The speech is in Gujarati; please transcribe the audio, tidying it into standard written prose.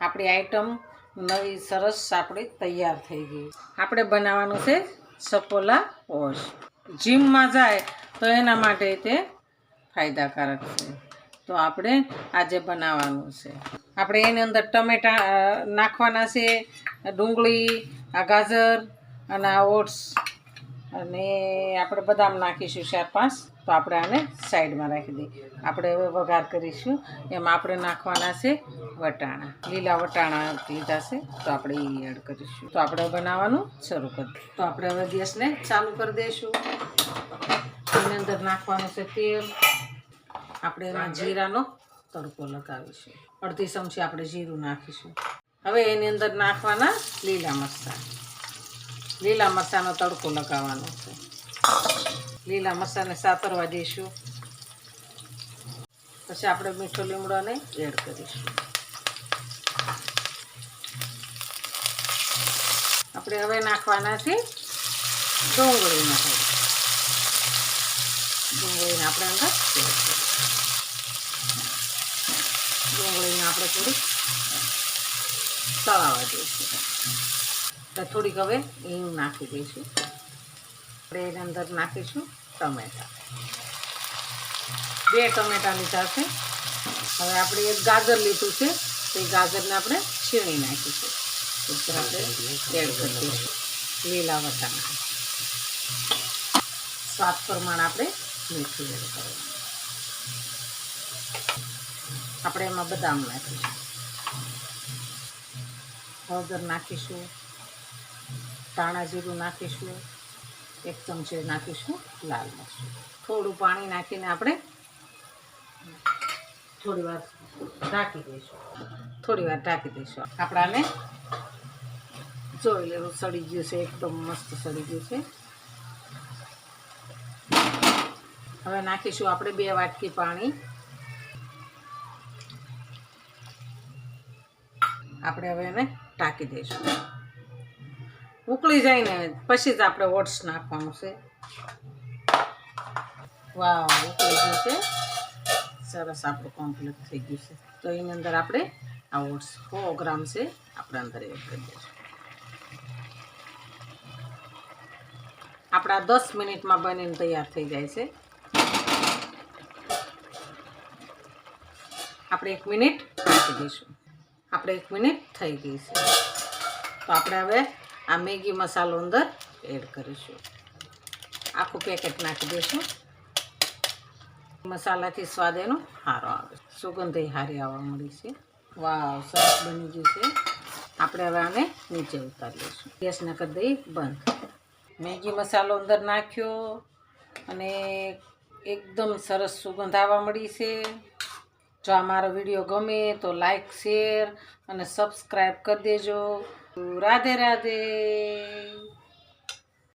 આપણી આઈટમ નવી સરસ આપણી તૈયાર થઈ ગઈ. આપણે બનાવવાનું છે સફોલા ઓટ્સ. જીમમાં જાય તો એના માટે તે ફાયદાકારક છે. તો આપણે આજે બનાવવાનું છે. આપણે એની અંદર ટમેટા નાખવાના છે, ડુંગળી, આ ગાજર અને આ ઓટ્સ, અને આપણે બદામ નાખીશું 4-5. તો આપણે આને સાઈડમાં રાખી દઈએ. આપણે હવે વઘાર કરીશું. એમાં આપણે નાખવાના છે વટાણા, લીલા વટાણા લીધા છે, તો આપણે એ એડ કરીશું. તો આપણે બનાવવાનું શરૂ કરીએ. તો આપણે હવે ગેસને ચાલુ કરી દઈશું. એની અંદર નાખવાનું છે તેલ. આપણે એમાં જીરાનો તડકો લગાવીશું. અડધી ચમચી આપણે જીરું નાખીશું. હવે એની અંદર નાખવાના લીલા મરચાં. લીલા મરચાંનો તડકો લગાવવાનો છે. લીલા મરચાંને સાતરવા દઈશું. પછી આપણે મીઠો લીમડોને એડ કરીશું. આપણે હવે નાખવાના છે ડુંગળીના થોડી. ડુંગળીને આપણે અંદર એડ કરીશું. ડુંગળીને આપણે થોડીક તળાવવા દઈશું. થોડીક હવે હિંગ નાખી દઈશું. આપણે એની અંદર નાખીશું ટમેટા. 2 ટમેટા લીધા છે. હવે આપણે એક ગાજર લીધું છે, તો એ ગાજરને આપણે છીણી નાખીશું. ઉપર આપણે એડ કરી દઈશું લીલા વટાણા. સ્વાદ પ્રમાણે આપણે મીઠું એડ કરવાનું. આપણે એમાં બદામ નાખીશું, હળદર નાખીશું, ધાણા જીરું નાખીશું, 1 ચમચી નાખીશું લાલ મરચું. થોડું પાણી નાખીને આપણે થોડી વાર ઢાંકી દઈશું. આપણે આને જોઈ લેવું, સડી ગયું છે, એકદમ મસ્ત સડી ગયું છે. હવે નાખીશું આપણે 2 વાટકી પાણી. આપણે હવે એને ઢાંકી દઈશું. ઉકળી જાય ને પછી જ આપણે ઓટ્સ નાખવાનું છે. વાવ, ઉકળી ગયું છે સરસ, આપણું કમ્પ્લીટ થઈ ગયું છે. તો એની અંદર આપણે આ ઓટ્સ 100 ગ્રામ છે, આપણે અંદર એડ કરી દઈશું. આપણા 10 મિનિટમાં બનીને તૈયાર થઈ જાય છે. આપણે 1 મિનિટ રાખી દઈશું. આપણે 1 મિનિટ થઈ ગઈ છે. તો આપણે હવે આ મેગી મસાલો અંદર એડ કરીશું. આખું પેકેટ નાખી દઈશું. મસાલાથી સ્વાદ એનો સારો આવે, સુગંધ સારી આવવા મળી છે. વાવ, સરસ બની ગયું છે. આપણે હવે આને નીચે ઉતારી લઈશું. ગેસને કરી દઈએ બંધ. મેગી મસાલો અંદર નાખ્યો અને એકદમ સરસ સુગંધ આવવા મળી છે. જો આ મારો વિડીયો ગમે તો લાઈક, શેર અને સબસ્ક્રાઈબ કરી દેજો. રાધે રાધે.